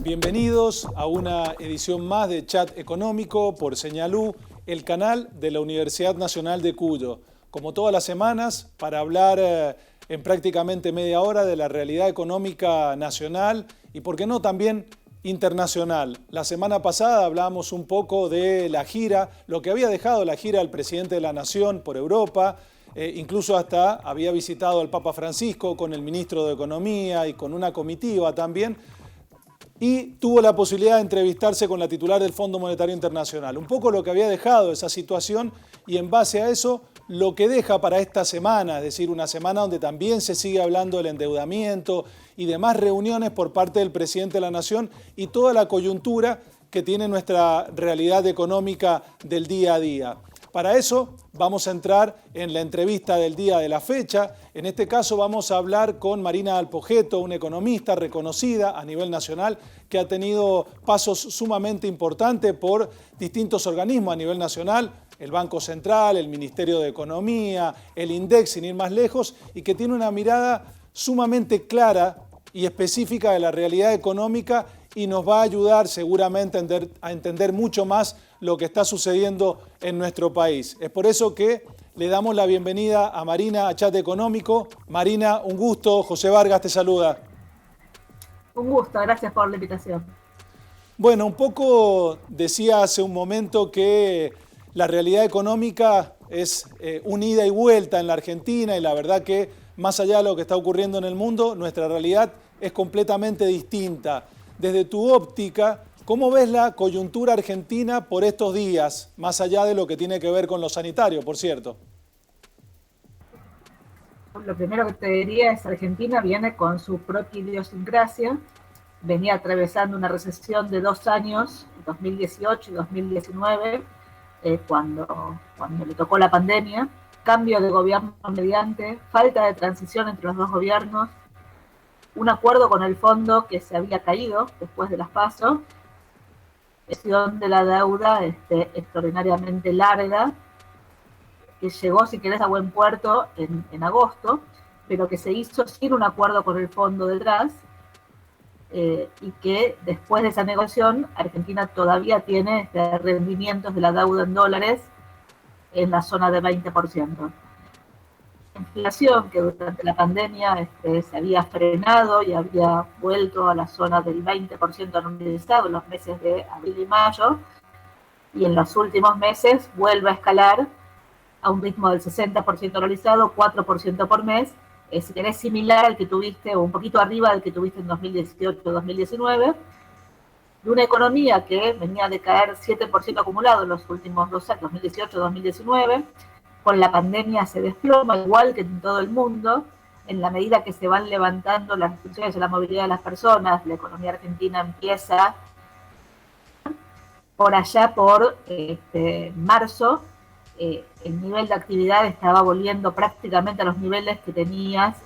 Bienvenidos a una edición más de Chat Económico por Señalú, el canal de la Universidad Nacional de Cuyo. Como todas las semanas, para hablar en prácticamente media hora de la realidad económica nacional y, por qué no, también internacional. La semana pasada hablábamos un poco de la gira, lo que había dejado la gira del presidente de la Nación por Europa, incluso hasta había visitado al Papa Francisco con el ministro de Economía y con una comitiva también, y tuvo la posibilidad de entrevistarse con la titular del Fondo Monetario Internacional. Un poco lo que había dejado esa situación y en base a eso lo que deja para esta semana, es decir, una semana donde también se sigue hablando del endeudamiento y demás reuniones por parte del presidente de la Nación y toda la coyuntura que tiene nuestra realidad económica del día a día. Para eso vamos a entrar en la entrevista del día de la fecha. En este caso vamos a hablar con Marina Alpogetto, una economista reconocida a nivel nacional que ha tenido pasos sumamente importantes por distintos organismos a nivel nacional, el Banco Central, el Ministerio de Economía, el INDEC, sin ir más lejos, y que tiene una mirada sumamente clara y específica de la realidad económica y nos va a ayudar seguramente a entender mucho más lo que está sucediendo en nuestro país. Es por eso que le damos la bienvenida a Marina a Chat Económico. Marina, un gusto. José Vargas te saluda. Un gusto, gracias por la invitación. Bueno, un poco decía hace un momento que la realidad económica es un ida y vuelta en la Argentina y la verdad que más allá de lo que está ocurriendo en el mundo, nuestra realidad es completamente distinta. Desde tu óptica, ¿cómo ves la coyuntura argentina por estos días, más allá de lo que tiene que ver con lo sanitario, por cierto? Lo primero que te diría es que Argentina viene con su propia idiosincrasia, venía atravesando una recesión de 2 años, 2018 y 2019, cuando le tocó la pandemia, cambio de gobierno mediante, falta de transición entre los dos gobiernos, un acuerdo con el fondo que se había caído después de las PASO, gestión de la deuda extraordinariamente larga, que llegó, si querés, a buen puerto en agosto, pero que se hizo sin un acuerdo con el fondo detrás, y que después de esa negociación, Argentina todavía tiene rendimientos de la deuda en dólares en la zona de 20%. Inflación que durante la pandemia se había frenado y había vuelto a la zona del 20% anualizado en los meses de abril y mayo, y en los últimos meses vuelve a escalar a un ritmo del 60% anualizado, 4% por mes, si querés similar al que tuviste, o un poquito arriba del que tuviste en 2018-2019, de una economía que venía de caer 7% acumulado en los últimos 2 años, 2018-2019, con la pandemia se desploma, igual que en todo el mundo, en la medida que se van levantando las restricciones de la movilidad de las personas, la economía argentina empieza por allá por marzo, el nivel de actividad estaba volviendo prácticamente a los niveles que tenías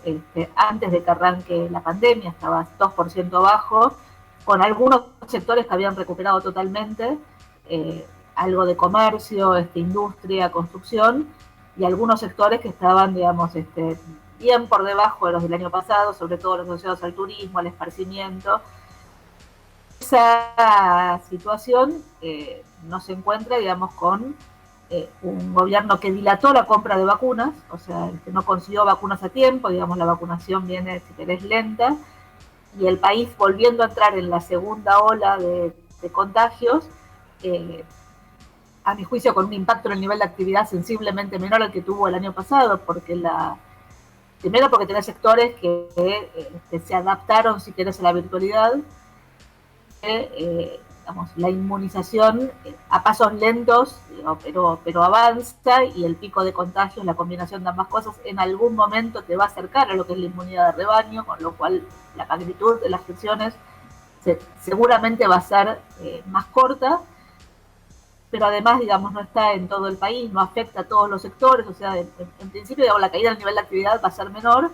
antes de que arranque la pandemia, estabas 2% abajo, con algunos sectores que habían recuperado totalmente, algo de comercio, industria, construcción, y algunos sectores que estaban, digamos, bien por debajo de los del año pasado, sobre todo los asociados al turismo, al esparcimiento. Esa situación no se encuentra, digamos, con un gobierno que dilató la compra de vacunas, o sea, que no consiguió vacunas a tiempo, digamos, la vacunación viene, si querés, lenta, y el país volviendo a entrar en la segunda ola de contagios, a mi juicio con un impacto en el nivel de actividad sensiblemente menor al que tuvo el año pasado, porque primero porque tenés sectores que se adaptaron, si querés, a la virtualidad, digamos, la inmunización a pasos lentos, pero avanza, y el pico de contagios, la combinación de ambas cosas, en algún momento te va a acercar a lo que es la inmunidad de rebaño, con lo cual la magnitud de las restricciones seguramente va a ser más corta, pero además, digamos, no está en todo el país, no afecta a todos los sectores, o sea, en principio, digamos, la caída del nivel de actividad va a ser menor,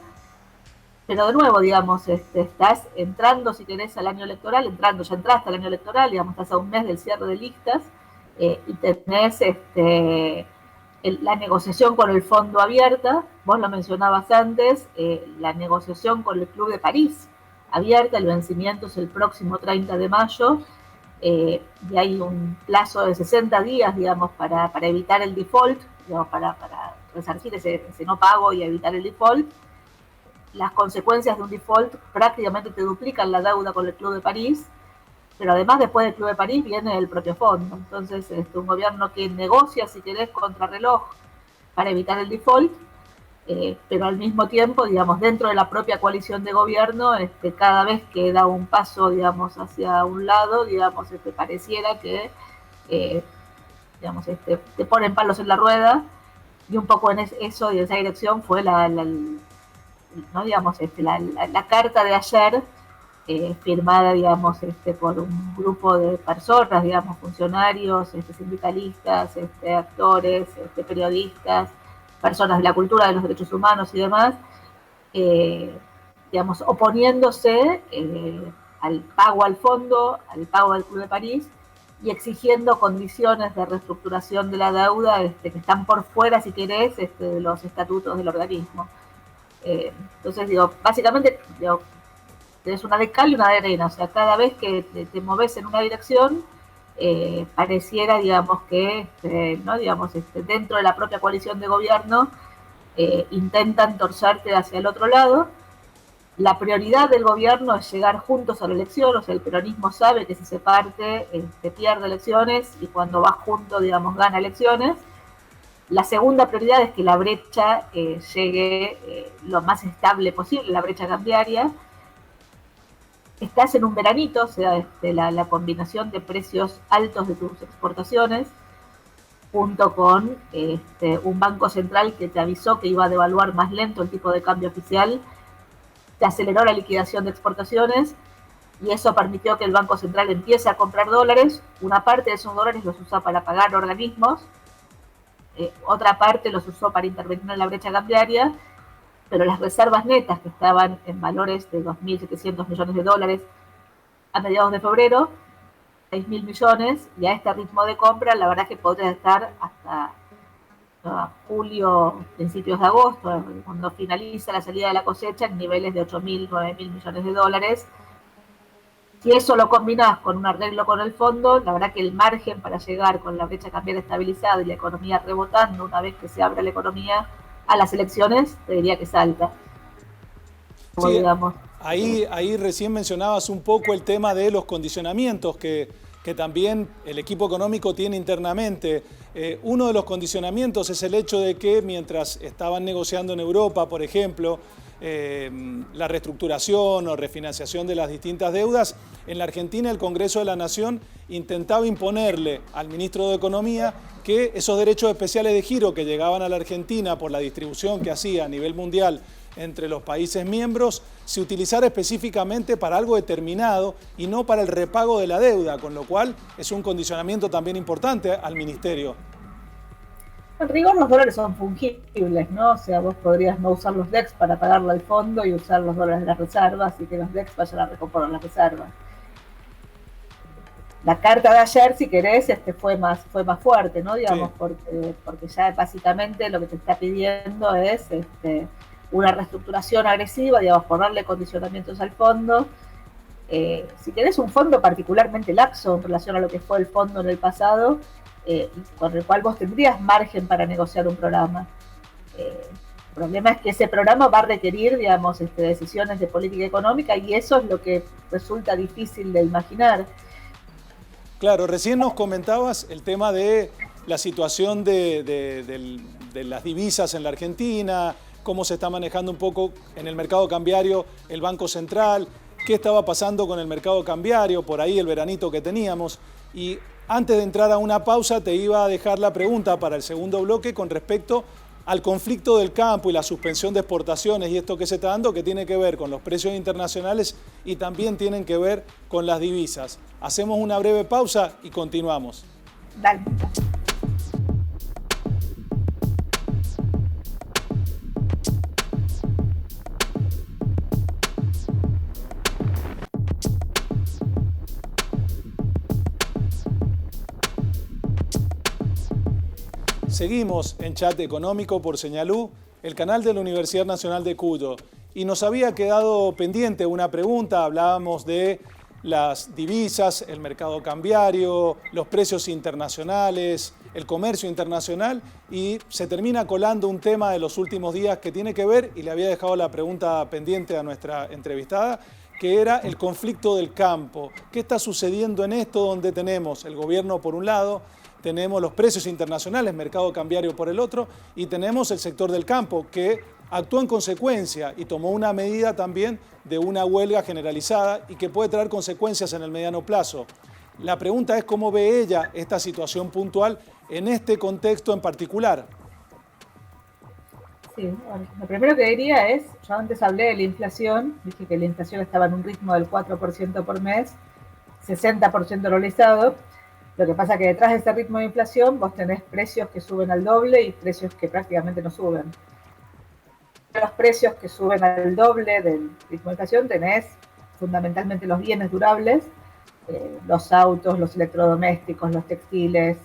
pero de nuevo, digamos, estás entrando, si querés, al año electoral, ya entraste al año electoral, digamos, estás a un mes del cierre de listas, y tenés la negociación con el fondo abierta, vos lo mencionabas antes, la negociación con el Club de París, abierta, el vencimiento es el próximo 30 de mayo, y hay un plazo de 60 días, digamos, para evitar el default, digamos, para resarcir ese no pago y evitar el default. Las consecuencias de un default prácticamente te duplican la deuda con el Club de París, pero además después del Club de París viene el propio fondo. Entonces, un gobierno que negocia, si querés, contrarreloj para evitar el default, pero al mismo tiempo, digamos, dentro de la propia coalición de gobierno, cada vez que da un paso, digamos, hacia un lado, digamos, pareciera que, digamos, te ponen palos en la rueda, y un poco en eso y en esa dirección fue ¿no? Digamos, la carta de ayer, firmada, digamos, por un grupo de personas, digamos, funcionarios, sindicalistas, actores, periodistas, personas de la cultura, de los derechos humanos y demás, digamos, oponiéndose al pago al fondo, al pago del Club de París, y exigiendo condiciones de reestructuración de la deuda que están por fuera, si querés, de los estatutos del organismo. Entonces, digo, básicamente, digo, tenés una de cal y una de arena, o sea, cada vez que te moves en una dirección, pareciera, digamos, que, ¿no? Digamos, dentro de la propia coalición de gobierno, intentan torcerte hacia el otro lado. La prioridad del gobierno es llegar juntos a la elección, o sea, el peronismo sabe que si se parte, pierde elecciones, y cuando va junto, digamos, gana elecciones. La segunda prioridad es que la brecha llegue lo más estable posible, la brecha cambiaria. Estás en un veranito, o sea, la combinación de precios altos de tus exportaciones, junto con un banco central que te avisó que iba a devaluar más lento el tipo de cambio oficial, te aceleró la liquidación de exportaciones, y eso permitió que el Banco Central empiece a comprar dólares. Una parte de esos dólares los usa para pagar organismos, otra parte los usó para intervenir en la brecha cambiaria, pero las reservas netas, que estaban en valores de 2.700 millones de dólares a mediados de febrero, 6.000 millones, y a este ritmo de compra, la verdad que podría estar hasta julio, principios de agosto, cuando finaliza la salida de la cosecha, en niveles de 8.000, 9.000 millones de dólares. Si eso lo combinás con un arreglo con el fondo, la verdad que el margen para llegar con la brecha cambiaria estabilizada y la economía rebotando, una vez que se abra la economía a las elecciones, te diría que salta. Sí, digamos. Ahí recién mencionabas un poco el tema de los condicionamientos que también el equipo económico tiene internamente. Uno de los condicionamientos es el hecho de que mientras estaban negociando en Europa, por ejemplo, la reestructuración o refinanciación de las distintas deudas, en la Argentina el Congreso de la Nación intentaba imponerle al ministro de Economía que esos derechos especiales de giro que llegaban a la Argentina por la distribución que hacía a nivel mundial entre los países miembros, se utilizara específicamente para algo determinado y no para el repago de la deuda, con lo cual es un condicionamiento también importante al ministerio. En rigor los dólares son fungibles, ¿no? O sea, vos podrías no usar los DEX para pagarlo al fondo y usar los dólares de las reservas, y que los DEX vayan a recomponer las reservas. La carta de ayer, si querés, fue más fuerte, ¿no? Digamos, sí. porque ya básicamente lo que te está pidiendo es una reestructuración agresiva, digamos, ponerle condicionamientos al fondo. Si querés un fondo particularmente laxo en relación a lo que fue el fondo en el pasado, con el cual vos tendrías margen para negociar un programa. El problema es que ese programa va a requerir, digamos, decisiones de política económica, y eso es lo que resulta difícil de imaginar. Claro, recién nos comentabas el tema de la situación de las divisas en la Argentina, cómo se está manejando un poco en el mercado cambiario el Banco Central, qué estaba pasando con el mercado cambiario, por ahí el veranito que teníamos. Y antes de entrar a una pausa te iba a dejar la pregunta para el segundo bloque con respecto al conflicto del campo y la suspensión de exportaciones y esto que se está dando, que tiene que ver con los precios internacionales y también tienen que ver con las divisas. Hacemos una breve pausa y continuamos. Dale. Seguimos en Chat Económico por Señalú, el canal de la Universidad Nacional de Cuyo. y nos había quedado pendiente una pregunta. Hablábamos de las divisas, el mercado cambiario, los precios internacionales, el comercio internacional, y se termina colando un tema de los últimos días que tiene que ver, y le había dejado la pregunta pendiente a nuestra entrevistada, que era el conflicto del campo. ¿Qué está sucediendo en esto donde tenemos el gobierno por un lado, tenemos los precios internacionales, mercado cambiario por el otro, y tenemos el sector del campo que actuó en consecuencia y tomó una medida también de una huelga generalizada y que puede traer consecuencias en el mediano plazo? La pregunta es cómo ve ella esta situación puntual en este contexto en particular. Sí, bueno, lo primero que diría es, yo antes hablé de la inflación, dije que la inflación estaba en un ritmo del 4% por mes, 60% dolarizado. Lo que pasa es que detrás de ese ritmo de inflación vos tenés precios que suben al doble y precios que prácticamente no suben. Los precios que suben al doble del ritmo de inflación tenés fundamentalmente los bienes durables, los autos, los electrodomésticos, los textiles,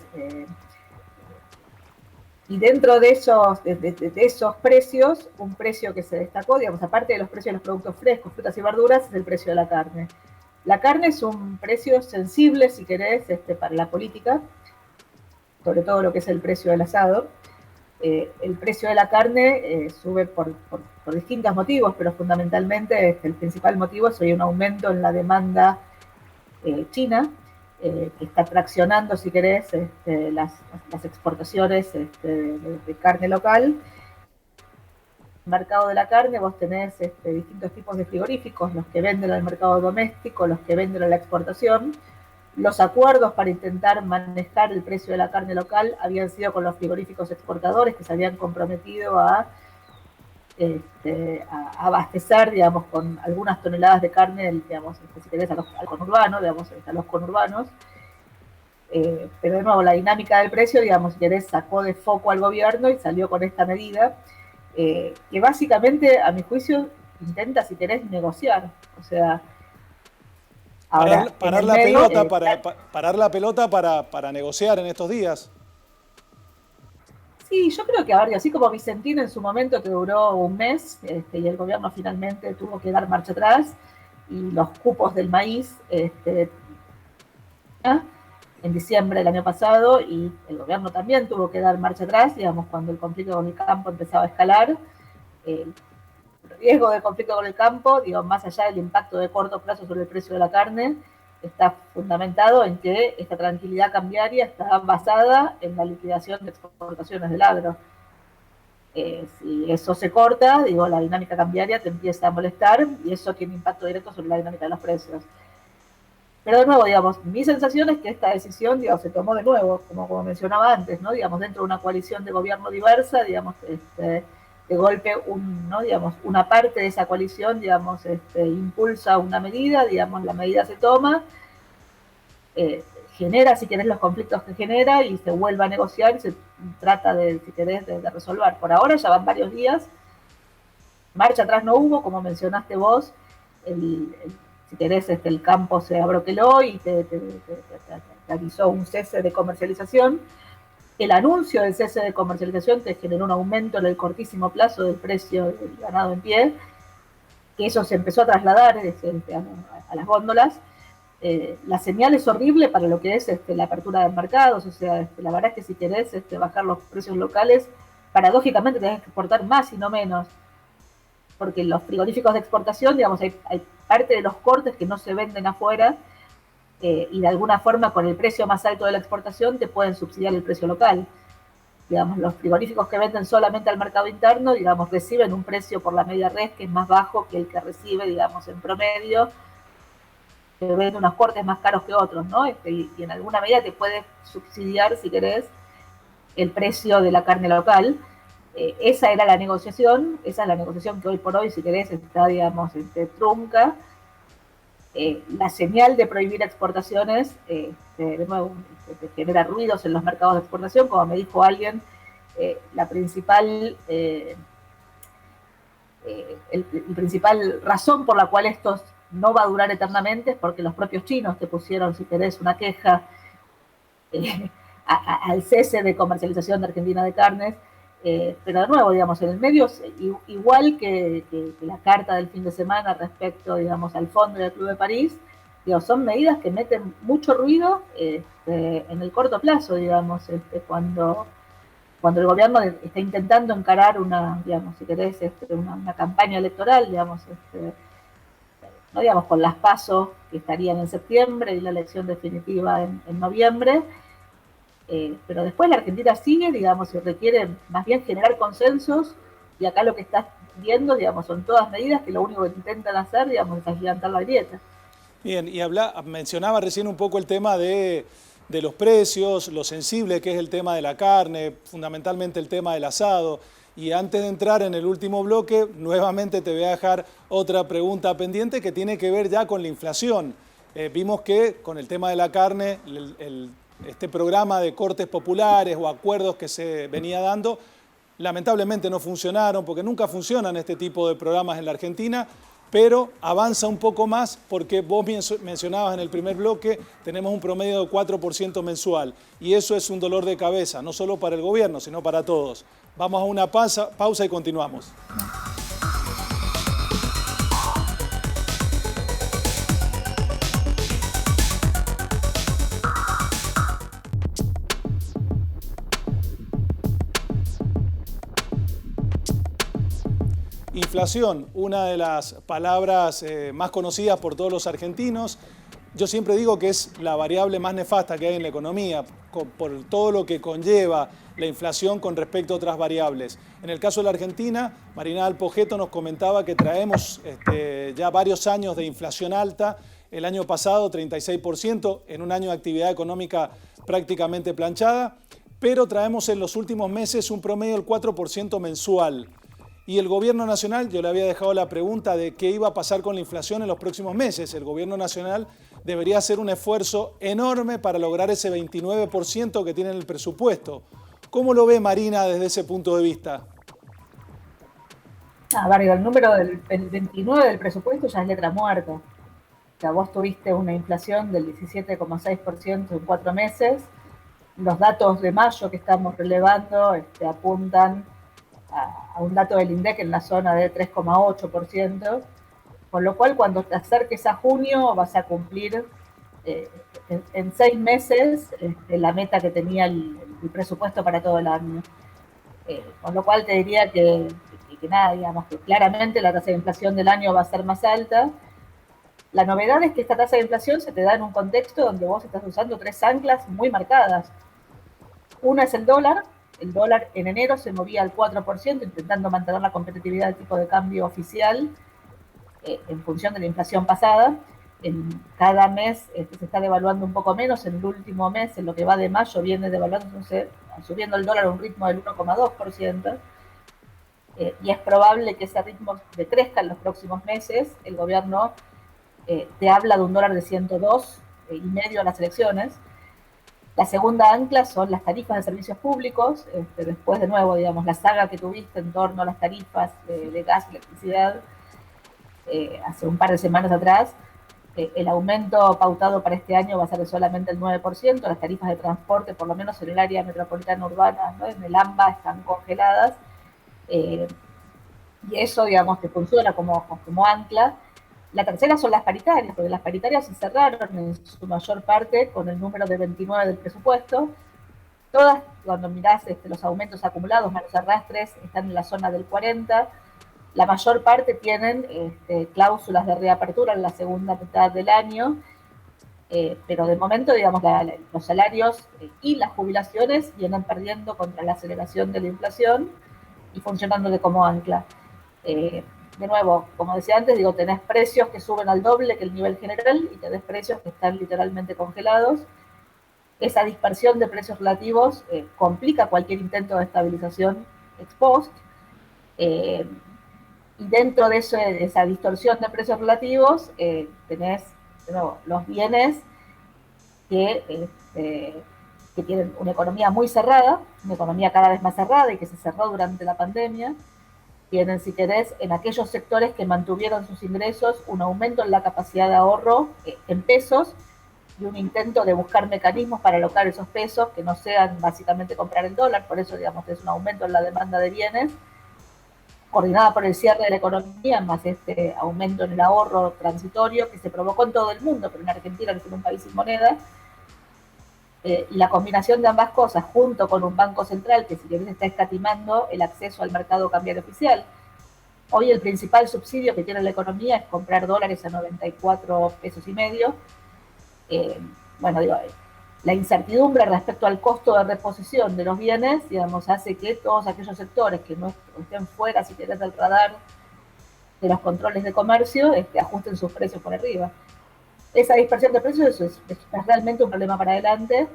y dentro de esos precios, un precio que se destacó, digamos, aparte de los precios de los productos frescos, frutas y verduras, es el precio de la carne. La carne es un precio sensible, si querés, para la política, sobre todo lo que es el precio del asado. El precio de la carne sube por distintos motivos, pero fundamentalmente el principal motivo es un aumento en la demanda china, que está traccionando, si querés, las exportaciones de carne local. En el mercado de la carne vos tenés distintos tipos de frigoríficos, los que venden al mercado doméstico, los que venden a la exportación. Los acuerdos para intentar manejar el precio de la carne local habían sido con los frigoríficos exportadores que se habían comprometido a abastecer, digamos, con algunas toneladas de carne, digamos, si querés, al conurbano, digamos, a los conurbanos. Pero de nuevo, la dinámica del precio, digamos, si querés, sacó de foco al gobierno y salió con esta medida, que básicamente, a mi juicio, intenta, si querés, negociar. O sea, ahora, parar la pelota para negociar en estos días. Sí, yo creo que, a ver, así como Vicentín en su momento que duró un mes, y el gobierno finalmente tuvo que dar marcha atrás, y los cupos del maíz en diciembre del año pasado, y el gobierno también tuvo que dar marcha atrás, digamos, cuando el conflicto con el campo empezaba a escalar. El riesgo de conflicto con el campo, digo, más allá del impacto de corto plazo sobre el precio de la carne, está fundamentado en que esta tranquilidad cambiaria está basada en la liquidación de exportaciones del agro. Si eso se corta, digo, la dinámica cambiaria te empieza a molestar y eso tiene impacto directo sobre la dinámica de los precios. Pero de nuevo, digamos, mi sensación es que esta decisión, digamos, se tomó de nuevo, como mencionaba antes, ¿no? Digamos, dentro de una coalición de gobierno diversa, digamos, de golpe, ¿no? Digamos, una parte de esa coalición, digamos, impulsa una medida, digamos, la medida se toma, genera, si querés, los conflictos que genera y se vuelve a negociar y se trata de, si querés, de resolver. Por ahora ya van varios días, marcha atrás no hubo, como mencionaste vos, si querés, el campo se abroqueló y te avisó un cese de comercialización. El anuncio del cese de comercialización te generó un aumento en el cortísimo plazo del precio del ganado en pie, que eso se empezó a trasladar a las góndolas. La señal es horrible para lo que es la apertura de mercados, o sea, la verdad es que si querés bajar los precios locales, paradójicamente tenés que exportar más y no menos, porque los frigoríficos de exportación, digamos, hay parte de los cortes que no se venden afuera, y de alguna forma con el precio más alto de la exportación te pueden subsidiar el precio local. Digamos, los frigoríficos que venden solamente al mercado interno, digamos, reciben un precio por la media res que es más bajo que el que recibe, digamos, en promedio, que vende unos cortes más caros que otros, ¿no? Y en alguna medida te puede subsidiar, si querés, el precio de la carne local. Esa era la negociación, esa es la negociación que hoy por hoy, si querés, está, digamos, trunca. La señal de prohibir exportaciones, de nuevo, genera ruidos en los mercados de exportación, como me dijo alguien, la principal razón por la cual esto no va a durar eternamente es porque los propios chinos te pusieron, si querés, una queja al cese de comercialización de Argentina de carnes, Pero de nuevo, digamos, en el medio, igual que la carta del fin de semana respecto, digamos, al fondo del Club de París, digamos, son medidas que meten mucho ruido en el corto plazo, digamos, cuando el gobierno está intentando encarar una, digamos, si querés, una campaña electoral, digamos, no digamos con las PASO que estarían en septiembre y la elección definitiva en noviembre, pero después la Argentina sigue, digamos, y requiere más bien generar consensos, y acá lo que estás viendo, digamos, son todas medidas que lo único que intentan hacer, digamos, es agigantar la grieta. Bien, y mencionaba recién un poco el tema de los precios, lo sensible que es el tema de la carne, fundamentalmente el tema del asado. Y antes de entrar en el último bloque, nuevamente te voy a dejar otra pregunta pendiente que tiene que ver ya con la inflación. Vimos que con el tema de la carne, este programa de cortes populares o acuerdos que se venía dando, lamentablemente no funcionaron, porque nunca funcionan este tipo de programas en la Argentina, pero avanza un poco más porque vos mencionabas en el primer bloque, tenemos un promedio de 4% mensual y eso es un dolor de cabeza, no solo para el gobierno, sino para todos. Vamos a una pausa y continuamos. Inflación, una de las palabras más conocidas por todos los argentinos. Yo siempre digo que es la variable más nefasta que hay en la economía, por todo lo que conlleva la inflación con respecto a otras variables. En el caso de la Argentina, Marina Alpogeto nos comentaba que traemos ya varios años de inflación alta. El año pasado 36%, en un año de actividad económica prácticamente planchada, pero traemos en los últimos meses un promedio del 4% mensual. Y el gobierno nacional, yo le había dejado la pregunta de qué iba a pasar con la inflación en los próximos meses. El gobierno nacional debería hacer un esfuerzo enorme para lograr ese 29% que tiene en el presupuesto. ¿Cómo lo ve Marina desde ese punto de vista? Barrio, el número del 29 del presupuesto ya es letra muerta. O sea, vos tuviste una inflación del 17,6% en 4 meses. Los datos de mayo que estamos relevando apuntan a un dato del INDEC en la zona de 3,8%, con lo cual cuando te acerques a junio vas a cumplir en 6 meses la meta que tenía el presupuesto para todo el año. Con lo cual te diría que nada, digamos, que claramente la tasa de inflación del año va a ser más alta. La novedad es que esta tasa de inflación se te da en un contexto donde vos estás usando 3 anclas muy marcadas. Una es el dólar. El dólar en enero se movía al 4%, intentando mantener la competitividad del tipo de cambio oficial en función de la inflación pasada. En cada mes se está devaluando un poco menos. En el último mes, en lo que va de mayo, viene devaluándose, subiendo el dólar a un ritmo del 1,2%. Y es probable que ese ritmo decrezca en los próximos meses. El gobierno te habla de un dólar de 102 y medio a las elecciones. La segunda ancla son las tarifas de servicios públicos. Después, de nuevo, digamos, la saga que tuviste en torno a las tarifas de gas y electricidad hace un par de semanas atrás, el aumento pautado para este año va a ser de solamente el 9%. Las tarifas de transporte, por lo menos en el área metropolitana urbana, ¿no?, en el AMBA, están congeladas. Y eso, digamos, que funciona como ancla. La tercera son las paritarias, porque las paritarias se cerraron en su mayor parte con el número de 29 del presupuesto. Todas, cuando mirás los aumentos acumulados más los arrastres, están en la zona del 40%. La mayor parte tienen cláusulas de reapertura en la segunda mitad del año, pero de momento, digamos, los salarios y las jubilaciones vienen perdiendo contra la aceleración de la inflación y funcionándole como ancla. De nuevo, como decía antes, digo, tenés precios que suben al doble que el nivel general y tenés precios que están literalmente congelados. Esa dispersión de precios relativos complica cualquier intento de estabilización ex post. Y dentro de esa distorsión de precios relativos tenés, de nuevo, los bienes que tienen una economía muy cerrada, una economía cada vez más cerrada y que se cerró durante la pandemia. Tienen, si querés, en aquellos sectores que mantuvieron sus ingresos, un aumento en la capacidad de ahorro en pesos, y un intento de buscar mecanismos para alocar esos pesos que no sean básicamente comprar el dólar, por eso, digamos, es un aumento en la demanda de bienes, coordinada por el cierre de la economía, más este aumento en el ahorro transitorio que se provocó en todo el mundo, pero en Argentina, que es un país sin moneda, y la combinación de ambas cosas, junto con un banco central que si bien está escatimando el acceso al mercado cambiario oficial. Hoy el principal subsidio que tiene la economía es comprar dólares a 94 pesos y medio. Bueno, digo, la incertidumbre respecto al costo de reposición de los bienes, digamos, hace que todos aquellos sectores que no estén fuera, si querés, del radar de los controles de comercio, ajusten sus precios por arriba. Esa dispersión de precios es realmente un problema para adelante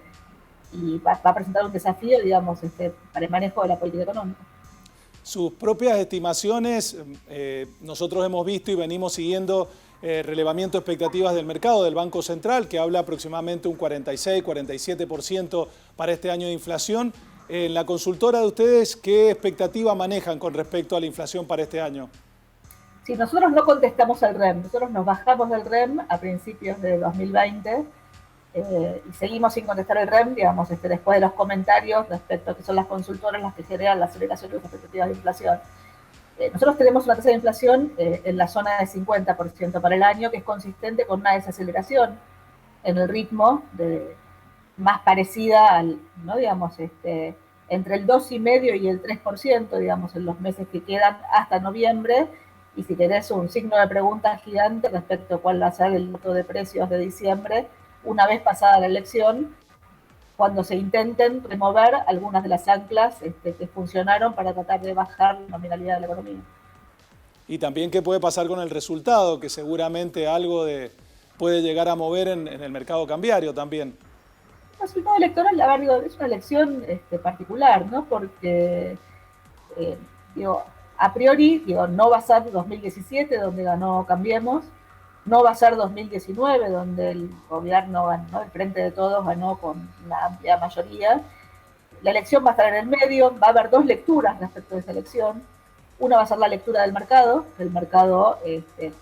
y va a presentar un desafío, digamos, para el manejo de la política económica. Sus propias estimaciones, nosotros hemos visto y venimos siguiendo relevamiento de expectativas del mercado del Banco Central, que habla aproximadamente un 46-47% para este año de inflación. En la consultora de ustedes, ¿qué expectativa manejan con respecto a la inflación para este año? Sí, nosotros no contestamos al REM, nosotros nos bajamos del REM a principios de 2020 y seguimos sin contestar el REM, digamos, después de los comentarios respecto a que son las consultoras las que generan la aceleración de las expectativas de inflación. Nosotros tenemos una tasa de inflación en la zona de 50% para el año, que es consistente con una desaceleración en el ritmo más parecida al, ¿no? Digamos, entre el 2,5% y el 3%, digamos, en los meses que quedan hasta noviembre, y si tenés un signo de pregunta gigante respecto a cuál va a ser el dato de precios de diciembre, una vez pasada la elección, cuando se intenten remover algunas de las anclas que funcionaron para tratar de bajar la nominalidad de la economía. Y también qué puede pasar con el resultado, que seguramente algo puede llegar a mover en el mercado cambiario también. El resultado electoral, la verdad, es una elección particular, ¿no? Porque, digo, a priori, digo, no va a ser 2017, donde ganó Cambiemos, no va a ser 2019, donde el gobierno ganó, el Frente de Todos ganó con una amplia mayoría. La elección va a estar en el medio, va a haber dos lecturas respecto de esa elección. Una va a ser la lectura del mercado, que el mercado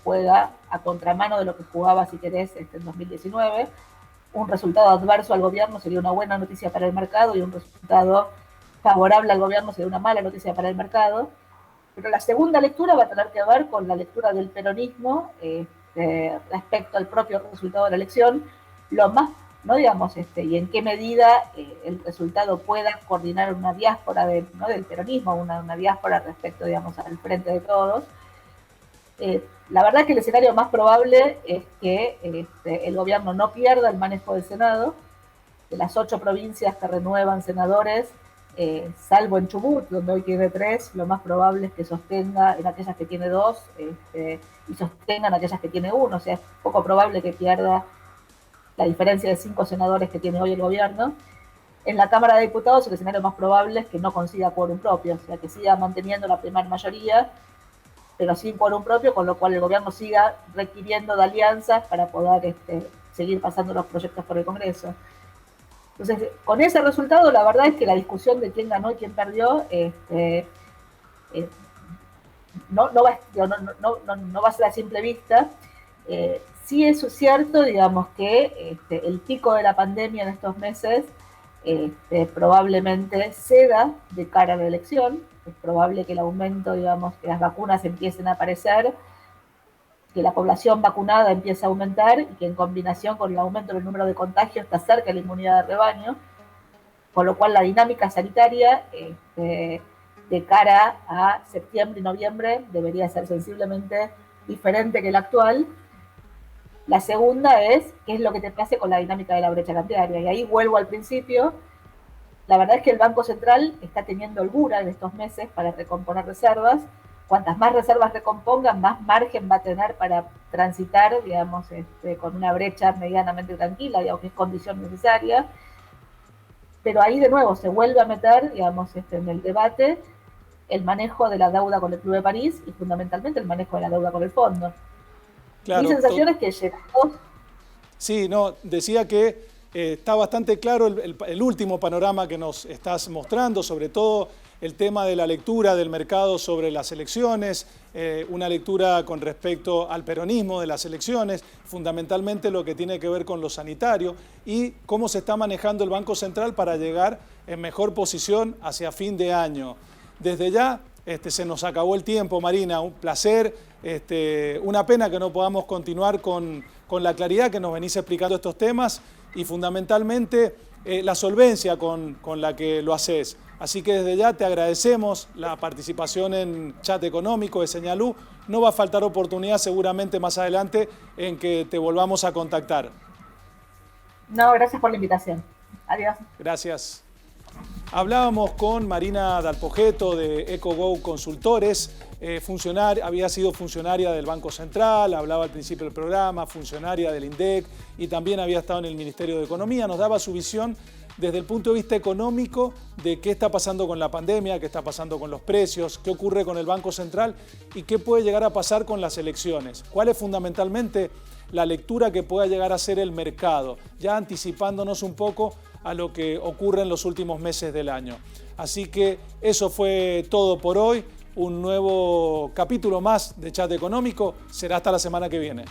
juega a contramano de lo que jugaba, si querés, en 2019. Un resultado adverso al gobierno sería una buena noticia para el mercado y un resultado favorable al gobierno sería una mala noticia para el mercado. Pero la segunda lectura va a tener que ver con la lectura del peronismo respecto al propio resultado de la elección, lo más, ¿no? Digamos, y en qué medida el resultado pueda coordinar una diáspora ¿no? del peronismo, una diáspora respecto, digamos, al Frente de Todos. La verdad es que el escenario más probable es que el gobierno no pierda el manejo del Senado. De las 8 provincias que renuevan senadores, salvo en Chubut, donde hoy tiene 3, lo más probable es que sostenga en aquellas que tiene 2 y sostenga en aquellas que tiene 1. O sea, es poco probable que pierda la diferencia de 5 senadores que tiene hoy el gobierno. En la Cámara de Diputados el escenario más probable es que no consiga quórum propio, o sea, que siga manteniendo la primera mayoría, pero sin quórum propio, con lo cual el gobierno siga requiriendo de alianzas para poder seguir pasando los proyectos por el Congreso. Entonces, con ese resultado, la verdad es que la discusión de quién ganó y quién perdió no va a ser a simple vista. Sí es cierto, digamos, que el pico de la pandemia en estos meses probablemente ceda de cara a la elección. Es probable que el aumento, digamos, que las vacunas empiecen a aparecer, que la población vacunada empiece a aumentar y que en combinación con el aumento del número de contagios está cerca de la inmunidad de rebaño, con lo cual la dinámica sanitaria de cara a septiembre y noviembre debería ser sensiblemente diferente que la actual. La segunda es qué es lo que te pase con la dinámica de la brecha cambiaria, y ahí vuelvo al principio. La verdad es que el Banco Central está teniendo holgura en estos meses para recomponer reservas. Cuantas más reservas recompongan, más margen va a tener para transitar, digamos, con una brecha medianamente tranquila, digamos que es condición necesaria. Pero ahí de nuevo se vuelve a meter, digamos, en el debate el manejo de la deuda con el Club de París y fundamentalmente el manejo de la deuda con el fondo. Claro, mi sensación es que llegamos... Sí, no, decía que está bastante claro el último panorama que nos estás mostrando, sobre todo el tema de la lectura del mercado sobre las elecciones, una lectura con respecto al peronismo de las elecciones, fundamentalmente lo que tiene que ver con lo sanitario y cómo se está manejando el Banco Central para llegar en mejor posición hacia fin de año. Desde ya se nos acabó el tiempo, Marina, un placer, una pena que no podamos continuar con la claridad que nos venís explicando estos temas y fundamentalmente la solvencia con la que lo haces. Así que desde ya te agradecemos la participación en Chat Económico de Señalú. No va a faltar oportunidad seguramente más adelante en que te volvamos a contactar. No, gracias por la invitación. Adiós. Gracias. Hablábamos con Marina Dalpogetto de EcoGo Consultores, había sido funcionaria del Banco Central, hablaba al principio del programa, funcionaria del INDEC y también había estado en el Ministerio de Economía. Nos daba su visión desde el punto de vista económico de qué está pasando con la pandemia, qué está pasando con los precios, qué ocurre con el Banco Central y qué puede llegar a pasar con las elecciones. ¿Cuál es fundamentalmente la lectura que pueda llegar a ser el mercado? Ya anticipándonos un poco a lo que ocurre en los últimos meses del año. Así que eso fue todo por hoy. Un nuevo capítulo más de Chat Económico será hasta la semana que viene.